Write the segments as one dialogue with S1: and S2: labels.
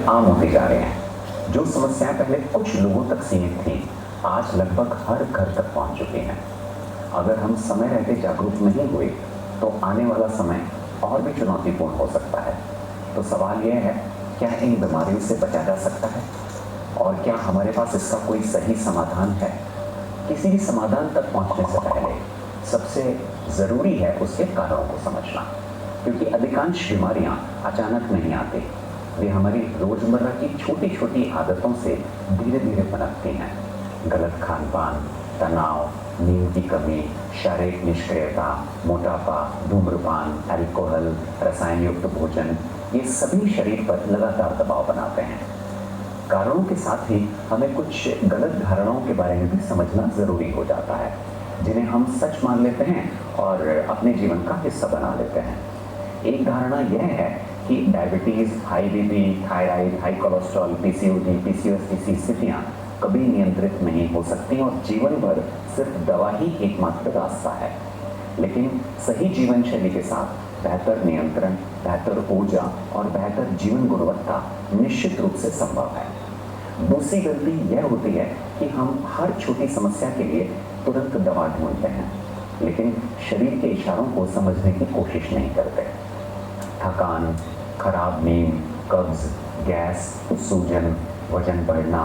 S1: आम होते जा रहे हैं। जो समस्याएं पहले कुछ लोगों तक सीमित थी, आज लगभग हर घर तक पहुंच चुकी हैं। अगर हम समय रहते जागरूक नहीं हुए तो आने वाला समय और भी चुनौतीपूर्ण हो सकता है। तो सवाल यह है, क्या इन बीमारियों से बचा जा सकता है और क्या हमारे पास इसका कोई सही समाधान है? किसी भी समाधान तक पहुंचने से पहले सबसे ज़रूरी है उसके कारणों को समझना, क्योंकि अधिकांश बीमारियां अचानक नहीं आती। वे हमारी रोज़मर्रा की छोटी छोटी आदतों से धीरे धीरे पनपती हैं। गलत खान पान, तनाव, नींद की कमी, शारीरिक निष्क्रियता, मोटापा, धूम्रपान, अल्कोहल, रसायन युक्त भोजन, ये सभी शरीर पर लगातार दबाव बनाते हैं। कारणों के साथ ही हमें कुछ गलत धारणाओं के बारे में भी समझना ज़रूरी हो जाता है, जिन्हें हम सच मान लेते हैं और अपने जीवन का हिस्सा बना लेते हैं। एक धारणा यह है कि diabetes, high BP, thyroid, high cholesterol, PCOD, PCOS जैसी स्थितियाँ कभी नियंत्रित नहीं हो सकती और जीवन भर सिर्फ दवा ही एकमात्र रास्ता है। लेकिन सही जीवन शैली के साथ बेहतर नियंत्रण, बेहतर ऊर्जा और बेहतर जीवन गुणवत्ता निश्चित रूप से संभव है। दूसरी गलती यह होती है कि हम हर छोटी समस्या के लिए तुरंत दवा ढूंढते हैं, लेकिन शरीर के इशारों को समझने की कोशिश नहीं करते। थकान, खराब नींद, कब्ज, गैस, सूजन, वजन बढ़ना,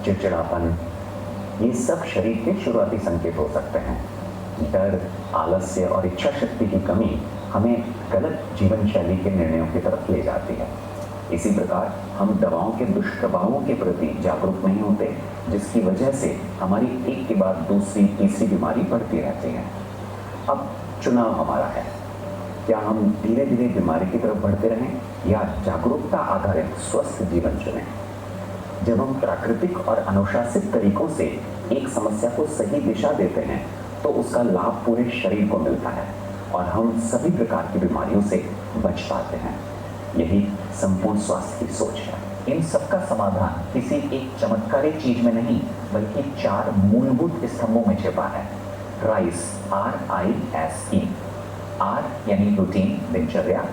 S1: चिड़चिड़ापन, ये सब शरीर के शुरुआती संकेत हो सकते हैं। डर, आलस्य और इच्छा शक्ति की कमी हमें गलत जीवन शैली के निर्णयों की तरफ ले जाती है। इसी प्रकार हम दवाओं के दुष्प्रभावों के प्रति जागरूक नहीं होते, जिसकी वजह से हमारी एक के बाद दूसरी तीसरी बीमारी बढ़ती रहती है। अब चुनाव हमारा है, क्या हम धीरे धीरे बीमारी की तरफ बढ़ते रहें या जागरूकता आधारित स्वस्थ जीवन चुनें। जब हम प्राकृतिक और अनुशासित तरीकों से एक समस्या को सही दिशा देते हैं तो उसका लाभ पूरे शरीर को मिलता है और हम सभी प्रकार की बीमारियों से बच पाते हैं। यही संपूर्ण स्वास्थ्य की सोच है। इन सबका समाधान किसी एक चमत्कारी चीज में नहीं, बल्कि 4 मूलभूत स्तंभों में छिपा है। Rice, RISE। R यानी रूटीन, दिनचर्या,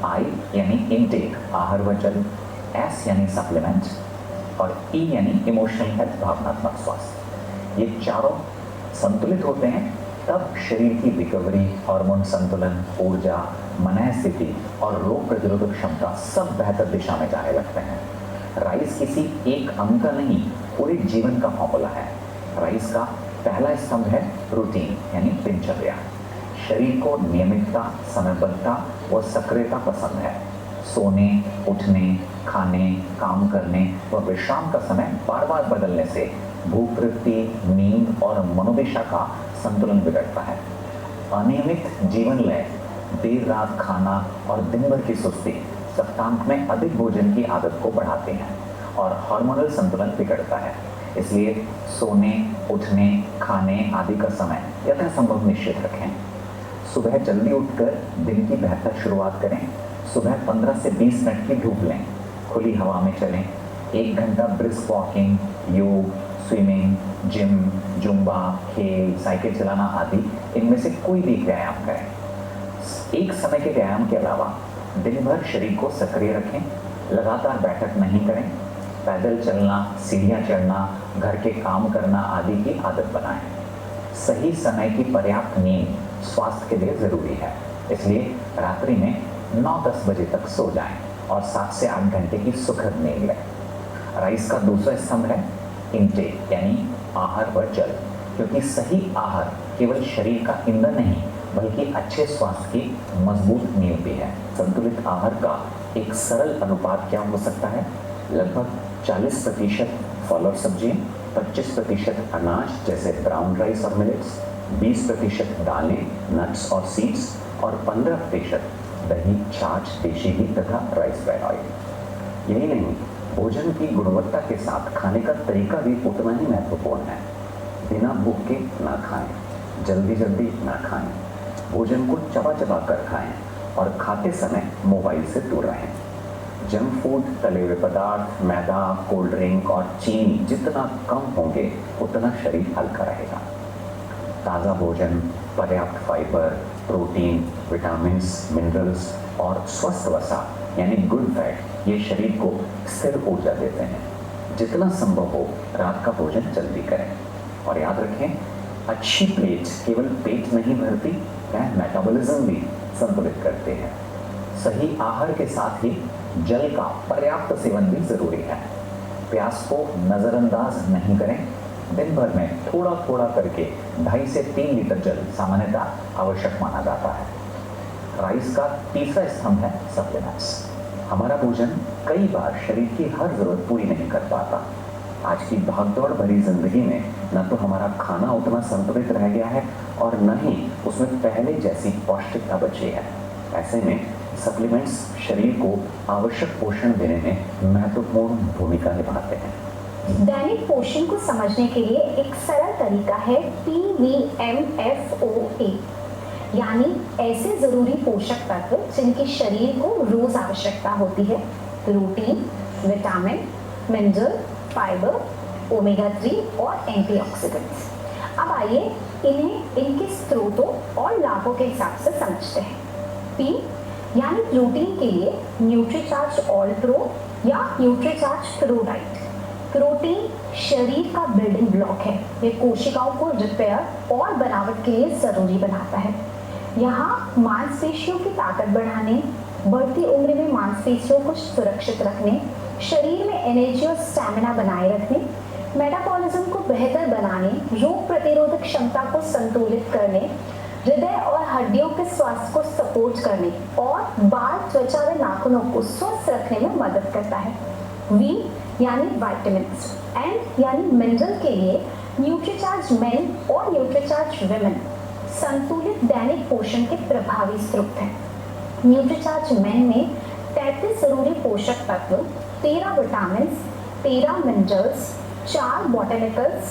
S1: I यानी इनटेक, आहार व जल, S यानी सप्लीमेंट और E यानी इमोशनल हेल्थ, भावनात्मक स्वास्थ्य। ये चारों संतुलित होते हैं तब शरीर की रिकवरी, हार्मोन संतुलन, ऊर्जा, मन स्थिति और रोग प्रतिरोधक क्षमता सब बेहतर दिशा में जाने लगते हैं। राइस किसी एक अंग का नहीं, पूरे जीवन का फॉर्मूला है। राइस का पहला स्तंभ है रूटीन यानी दिनचर्या। शरीर को नियमितता, समयबद्धता व सक्रियता पसंद है। सोने, उठने, खाने, काम करने व विश्राम का समय बार बार बदलने से भूप्रवृत्ति, नींद और मनोदशा का संतुलन बिगड़ता है। अनियमित जीवन लय, देर रात खाना और दिन भर की सुस्ती सप्तांत में अधिक भोजन की आदत को बढ़ाते हैं और हार्मोनल संतुलन बिगड़ता है। इसलिए सोने, उठने, खाने आदि का समय यथासंभव निश्चित रखें। सुबह जल्दी उठकर दिन की बेहतर शुरुआत करें। सुबह 15 से 20 मिनट की धूप लें, खुली हवा में चलें, 1 घंटा ब्रिस्क वॉकिंग, योग, स्विमिंग, जिम, जुम्बा, खेल, साइकिल चलाना आदि इनमें से कोई भी व्यायाम करें। एक समय के व्यायाम के अलावा दिन भर शरीर को सक्रिय रखें। लगातार बैठक नहीं करें। पैदल चलना, सीढ़ियाँ चढ़ना, घर के काम करना आदि की आदत बनाएं। सही समय की पर्याप्त नींद स्वास्थ्य के लिए ज़रूरी है, इसलिए रात्रि में 9-10 बजे तक सो जाएं और 7 से 8 घंटे की सुखद नींद लें। राइस का दूसरा स्तंभ है इनटेक यानी आहार व जल, क्योंकि सही आहार केवल शरीर का ईंधन नहीं बल्कि अच्छे स्वास्थ्य की मजबूत नींव भी है। संतुलित आहार का एक सरल अनुपात क्या हो सकता है? लगभग 40% फल और सब्जियाँ, 25% अनाज जैसे ब्राउन राइस और मिलेट्स, 20% दालें, नट्स और सीड्स और 15% दही, छाछ, देशी घी तथा राइस ब्रेड ऑयल। यही नहीं, भोजन की गुणवत्ता के साथ खाने का तरीका भी उतना ही महत्वपूर्ण है। बिना भूख के ना खाएं, जल्दी जल्दी ना खाएं, भोजन को चबा चबा कर खाएं और खाते समय मोबाइल से दूर रहें। जंक फूड, तले हुए पदार्थ, मैदा, कोल्ड ड्रिंक और चीनी जितना कम होंगे उतना शरीर हल्का रहेगा। ताज़ा भोजन, पर्याप्त फाइबर, प्रोटीन, विटामिन्स, मिनरल्स और स्वस्थ वसा यानी गुड फैट ये शरीर को स्थिर ऊर्जा देते हैं। जितना संभव हो रात का भोजन जल्दी करें और याद रखें, अच्छी प्लेट केवल पेट नहीं भरती, वह मेटाबॉलिज्म भी संतुलित करते हैं। सही आहार के साथ ही जल का पर्याप्त सेवन भी जरूरी है। प्यास को नजरअंदाज नहीं करें। दिन भर में थोड़ा थोड़ा करके 2.5 से 3 लीटर जल सामान्यतः आवश्यक माना जाता है। राइस का तीसरा स्तंभ है सप्लीमेंट्स। हमारा भोजन कई बार शरीर की हर जरूरत पूरी नहीं कर पाता। आज की भागदौड़ भरी जिंदगी में न तो हमारा खाना उतना संतुलित रह गया है और न ही उसमें पहले जैसी पौष्टिकता बची है। ऐसे में सप्लीमेंट्स शरीर को आवश्यक पोषण देने में महत्वपूर्ण भूमिका निभाते हैं।
S2: दैनिक पोषण को समझने के लिए एक सरल तरीका है PVMFOA, यानी ऐसे जरूरी पोषक तत्व जिनकी शरीर को रोज आवश्यकता होती है: protein, vitamin, mineral, fibre, omega 3 और एंटीऑक्सीडेंट्स। अब आइए इन्हें इनके स्रोतों और लाभों के हिसाब से समझते हैं। P यानी प्रोटीन के लिए न्यूट्रीचार्ज ऑल प्रो या न्यूट्रीचार्ज प्रो डाइट। प्रोटीन शरीर का बिल्डिंग ब्लॉक है। ये कोशिकाओं को रिपेयर और बनावट के लिए जरूरी बनाता है। यहाँ मांसपेशियों की ताकत बढ़ाने, बढ़ती उम्र में मांसपेशियों को सुरक्षित रखने, शरीर में एनर्जी और स्टैमिना बनाए रखने, मेटाबॉलिज्म को बेहतर बनाने, रोग प्रतिरोधक क्षमता को संतुलित करने, हृदय और हड्डियों के स्वास्थ्य को सपोर्ट करने और बाल, त्वचा व नाखूनों को स्वस्थ रखने में मदद करता है। वी यानी विटामिन्स, एन यानी मिनरल के लिए न्यूट्रीचार्ज मेन और न्यूट्रीचार्ज विमेन संतुलित दैनिक पोषण के प्रभावी स्रोत हैं। न्यूट्रीचार्ज मेन में 33 जरूरी पोषक तत्व, 13 विटामिन, 13 मिनरल्स, 4 बॉटनिकल्स,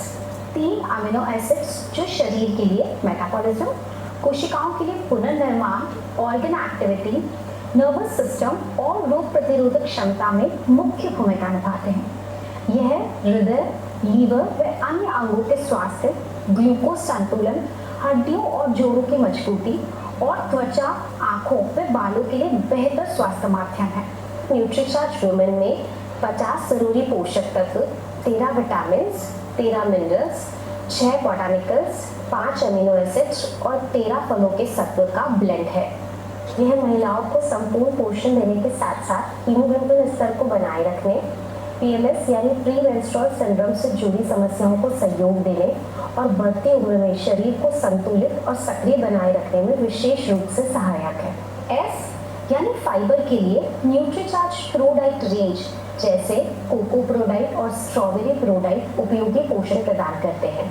S2: 3 अमीनो एसिड्स जो शरीर के लिए मेटाबॉलिज्म, कोशिकाओं के लिए पुनर्निर्माण, ऑर्गन एक्टिविटी, नर्वस सिस्टम और रोग प्रतिरोधक क्षमता में मुख्य भूमिका निभाते हैं। यह हृदय, लीवर व अन्य अंगों के स्वास्थ्य, ग्लूकोज संतुलन, हड्डियों और जोड़ों की मजबूती और त्वचा, आंखों व बालों के लिए बेहतर स्वास्थ्य माध्यम है। न्यूट्रीचार्ज वुमेन में 50 जरूरी पोषक तत्व, 13 विटामिन, 13 मिनरल्स, 6 बॉटनिकल्स, 5 अमीनो एसिड्स और 13 फलों के सत्व का ब्लेंड है। यह महिलाओं को संपूर्ण पोषण देने के साथ साथ हीमोग्लोबिन स्तर को बनाए रखने, PMS यानी प्री मेंस्ट्रुअल सिंड्रोम से जुड़ी समस्याओं को सहयोग देने और बढ़ती उम्र में शरीर को संतुलित और सक्रिय बनाए रखने में विशेष रूप से सहायक है। S यानी फाइबर के लिए न्यूट्रीचार्ज प्रोडाइट रेंज जैसे कोको प्रोडाइट और स्ट्रॉबेरी प्रोडाइट उपयोगी पोषण प्रदान करते हैं।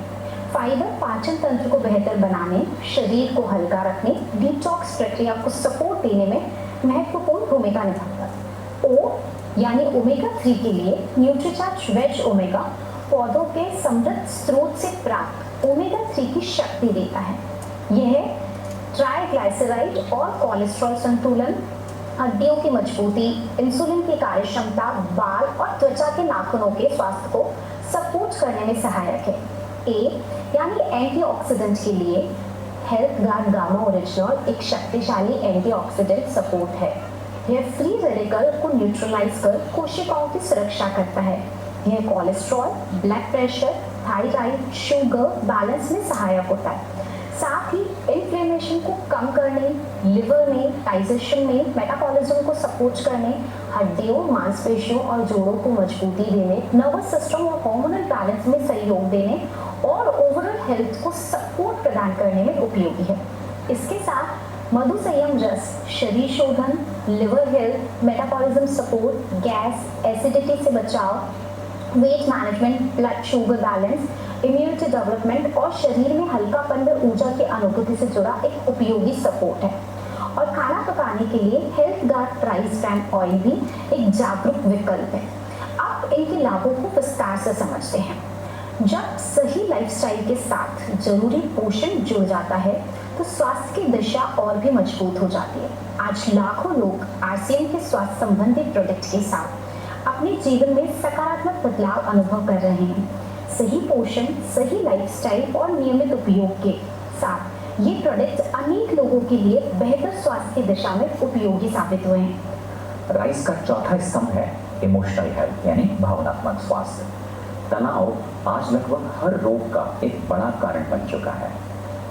S2: फाइबर पाचन तंत्र को बेहतर बनाने, शरीर को हल्का रखने, डिटॉक्स प्रक्रिया को सपोर्ट देने में महत्वपूर्ण भूमिका निभाता है। O यानी ओमेगा 3 के लिए न्यूट्रीचार्ज वेज ओमेगा पौधों के समृद्ध स्रोत से प्राप्त ओमेगा 3 की शक्ति देता है। यह ट्राइग्लाइसराइड और कोलेस्ट्रॉल संतुलन, हड्डियों की मजबूती, इंसुलिन की कार्यक्षमता, बाल और त्वचा के नाखूनों के स्वास्थ्य को सपोर्ट करने में सहायक है। ए यानी एंटीऑक्सीडेंट के लिए हेल्थ गार्ड गामा ओरिजिनल एक शक्तिशाली एंटीऑक्सीडेंट सपोर्ट है। यह फ्री रेडिकल को न्यूट्रलाइज कर कोशिकाओं की सुरक्षा करता है। यह cholesterol, blood pressure, thyroid, sugar balance में सहायक होता है। साथ ही इन्फ्लेमेशन को कम करने, लिवर में, डाइजेशन में, मेटाबॉलिज्म को सपोर्ट करने, हड्डियों, मांसपेशियों और जोड़ों को मजबूती देने, नर्वस सिस्टम और हार्मोनल बैलेंस में सहयोग देने और ओवरऑल हेल्थ को सपोर्ट प्रदान करने में उपयोगी है। इसके साथ मधु संयम रस शरीर शोधन, liver health, metabolism support, gas, acidity से बचाव, weight management, blood sugar balance, immunity development और शरीर में हल्कापन व ऊर्जा की अनुभूति से जुड़ा एक उपयोगी सपोर्ट है। और खाना पकाने के लिए health guard rice brand oil भी एक जागरूक विकल्प है। अब इनके लाभों को विस्तार से समझते हैं। जब सही लाइफस्टाइल के साथ जरूरी पोषण जुड़ जाता है तो स्वास्थ्य की दिशा और भी मजबूत हो जाती है। आज लाखों लोग RCM के स्वास्थ्य संबंधी प्रोडक्ट के साथ अपने जीवन में सकारात्मक बदलाव अनुभव कर रहे हैं। सही पोषण, सही लाइफस्टाइल और नियमित उपयोग के साथ ये प्रोडक्ट अनेक लोगों के लिए बेहतर स्वास्थ्य की दिशा में उपयोगी साबित हुए हैं।
S1: राइस का चौथा स्तंभ है इमोशनल हेल्थ यानी भावनात्मक स्वास्थ्य। तनाव आज लगभग हर रोग का एक बड़ा कारण बन चुका है,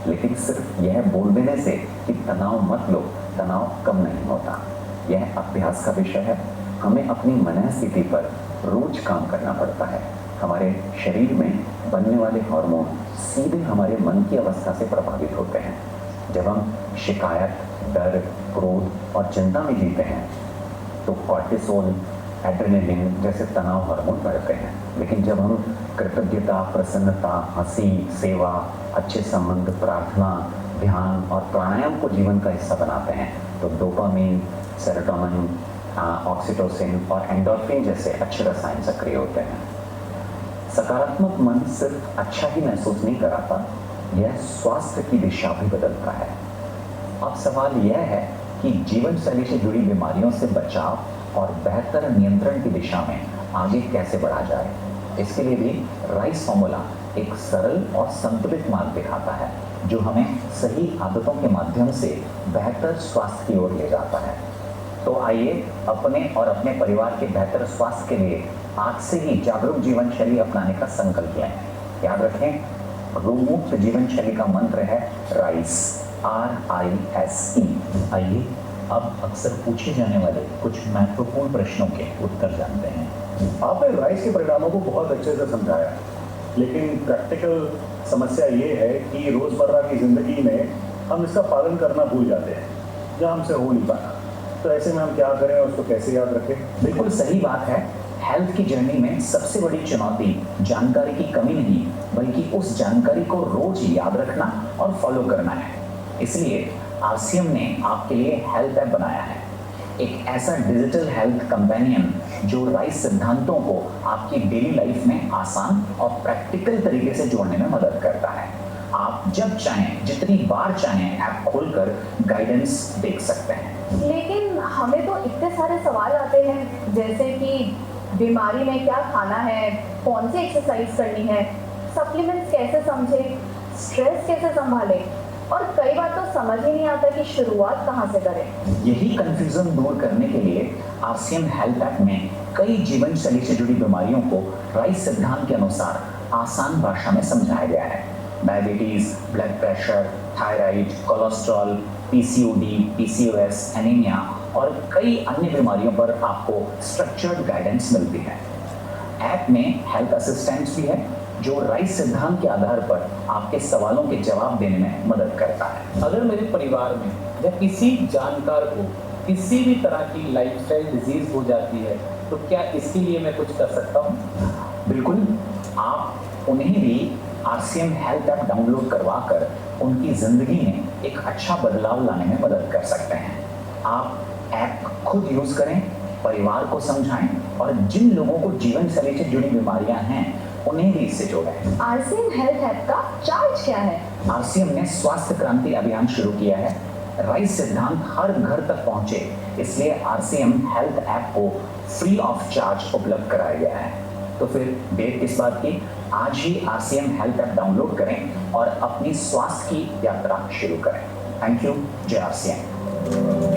S1: लेकिन सिर्फ यह बोल देने से कि तनाव मत लो, तनाव कम नहीं होता। यह अभ्यास का विषय है। हमें अपनी मन स्थिति पर रोज काम करना पड़ता है। हमारे शरीर में बनने वाले हार्मोन सीधे हमारे मन की अवस्था से प्रभावित होते हैं। जब हम शिकायत, डर, क्रोध और चिंता में जीते हैं तो कॉर्टिसोल, एड्रेनलिन जैसे तनाव हार्मोन बढ़ते हैं। लेकिन जब हम कृतज्ञता, प्रसन्नता, हंसी, सेवा, अच्छे संबंध, प्रार्थना, ध्यान और प्राणायाम को जीवन का हिस्सा बनाते हैं तो डोपामिन, सेरोटोनिन, ऑक्सीटोसिन और एंडोर्फिन जैसे अच्छे रसायन सक्रिय होते हैं। सकारात्मक मन सिर्फ अच्छा ही महसूस नहीं कराता, यह स्वास्थ्य की दिशा भी बदलता है। अब सवाल यह है कि जीवन शैली से जुड़ी बीमारियों से बचाव और बेहतर नियंत्रण की दिशा में आगे कैसे बढ़ा जाए। इसके लिए भी राइस फॉर्मूला एक सरल और संतुलित मार्ग दिखाता है जो हमें सही आदतों के माध्यम से बेहतर स्वास्थ्य की ओर ले जाता है। तो आइए अपने और अपने परिवार के बेहतर स्वास्थ्य के लिए आज से ही जागरूक जीवन शैली अपनाने का संकल्प लें। याद रखें, रोग मुक्त जीवन शैली का मंत्र है राइस, RISE। आइए अब अक्सर पूछे जाने वाले कुछ महत्वपूर्ण प्रश्नों के उत्तर जानते हैं।
S3: आपने राइस के परिणामों को बहुत अच्छे से समझाया, लेकिन प्रैक्टिकल समस्या ये है कि रोजमर्रा की जिंदगी में हम इसका पालन करना भूल जाते हैं या हमसे हो नहीं पाता। तो ऐसे में हम क्या करें और उसको कैसे याद रखें?
S1: बिल्कुल सही बात है। हेल्थ की जर्नी में सबसे बड़ी चुनौती जानकारी की कमी नहीं, बल्कि उस जानकारी को रोज याद रखना और फॉलो करना है। इसलिए RCM ने आपके लिए हेल्थ ऐप बनाया है, एक ऐसा डिजिटल हेल्थ कंपेनियन जो राइस सिद्धांतों को आपकी डेली लाइफ में आसान और प्रैक्टिकल तरीके से जोड़ने में मदद करता है। आप जब चाहें, जितनी बार चाहें ऐप खोलकर गाइडेंस देख सकते हैं।
S2: लेकिन हमें तो इतने सारे सवाल आते हैं, जैसे कि बीमारी में क्या खाना है, कौन सी एक्सरसाइज करनी है, सप्लीमेंट्स कैसे समझे, स्ट्रेस कैसे संभाले, और कई बार तो समझ ही नहीं आता कि शुरुआत कहाँ से करें।
S1: यही कंफ्यूजन दूर करने के लिए RCM हेल्थ ऐप में कई जीवन शैली से जुड़ी बीमारियों को राइस सिद्धांत के अनुसार आसान भाषा में समझाया गया है। Diabetes, blood pressure, thyroid, cholesterol, PCOD, PCOS, anaemia और कई अन्य बीमारियों पर आपको स्ट्रक्चर्ड गाइडेंस मिलती है। ऐप में हेल्थ असिस्टेंट्स भी है जो राइस सिद्धांत के आधार पर आपके सवालों के जवाब देने में मदद करता है।
S4: अगर मेरे परिवार में या किसी जानकार को किसी भी तरह की लाइफस्टाइल डिजीज हो जाती है तो क्या इसके लिए मैं कुछ कर सकता हूँ?
S1: बिल्कुल, आप उन्हें भी RCM हेल्थ ऐप डाउनलोड करवाकर उनकी जिंदगी में एक अच्छा बदलाव लाने में मदद कर सकते हैं। आप ऐप खुद यूज करें, परिवार को समझाएं और जिन लोगों को जीवन शैली से जुड़ी बीमारियां हैं उन्हें भी इससे जोड़ें।
S2: RCM हेल्थ ऐप का चार्ज क्या है?
S1: RCM ने स्वास्थ्य क्रांति अभियान शुरू किया है। राइस सिद्धांत हर घर तक पहुंचे, इसलिए RCM हेल्थ ऐप को फ्री ऑफ चार्ज उपलब्ध कराया गया है। तो फिर देर किस बात की, आज ही RCM हेल्थ ऐप डाउनलोड करें और अपनी स्वास्थ्य की यात्रा शुरू करें। Thank you. जय RCM।